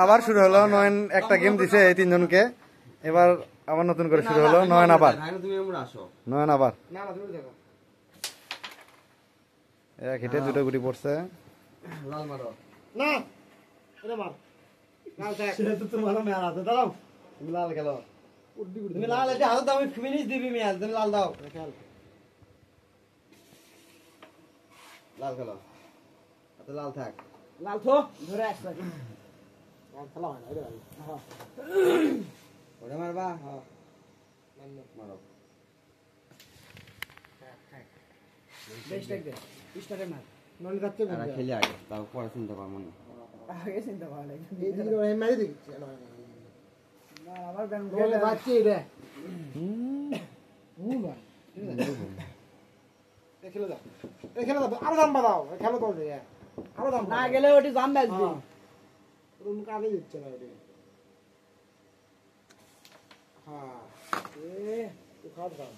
আবার শুরু হলো নয়ন একটা গেম দিছে এই তিনজনকে এবার আবার নতুন করে শুরু হলো নয়ন আবার নয়ন আবার এক হিটে দুটো গুটি পড়ছে লাল মারো না এটা মার লাল থাক সেটা তো তোমার মেলা আছে দাঁড়াও তুমি লাল খেলো তুমি লাল এটা হাত দাও আমি ফিনিশ দিবি ম্যাচ তুমি লাল দাও খেল লাল খেলো আচ্ছা লাল থাক লাল থো ধরে আসছে লাল খেলা হয় না এটা হ্যাঁ ওরে মারবা হ্যাঁ মারো বেশ টাইক দে পিছটারে মার নল গাচ্ছে বন্ধ খেলে আগে তাও পরে চিন্তা করব না আগে চিন্তা করা লাগে এই দিকে ওই মারি দিচ্ছি না আবার ব্যান বলে বাচ্চি রে বুবা খেলে দাও খেলে দাও আরো দাম বাড়াও খেলো তো রে আরো দাম না গেলে ওটি জাম বাজবে রুম কাটে দিচ্ছে না ওটি হ্যাঁ এ তো খাট দাও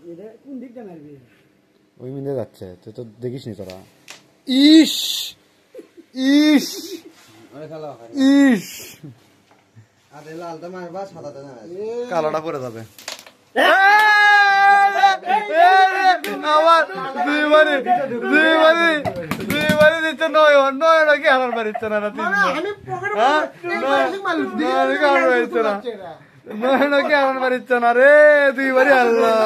এরে কোন দিকটা মারবি ওই মিলে যাচ্ছে তুই তো দেখিস নি তোরা ইস ইস আরে খেলা ইস আরে লালটা মারবা সাদাটা না কালোটা পড়ে যাবে আবার দুইবারে দিচ্ছে নয়ন কি হারার বাড়িচ্ছে না নয়ন কি হারার বাড়িচ্ছে না রে দুইবারে আল্লাহ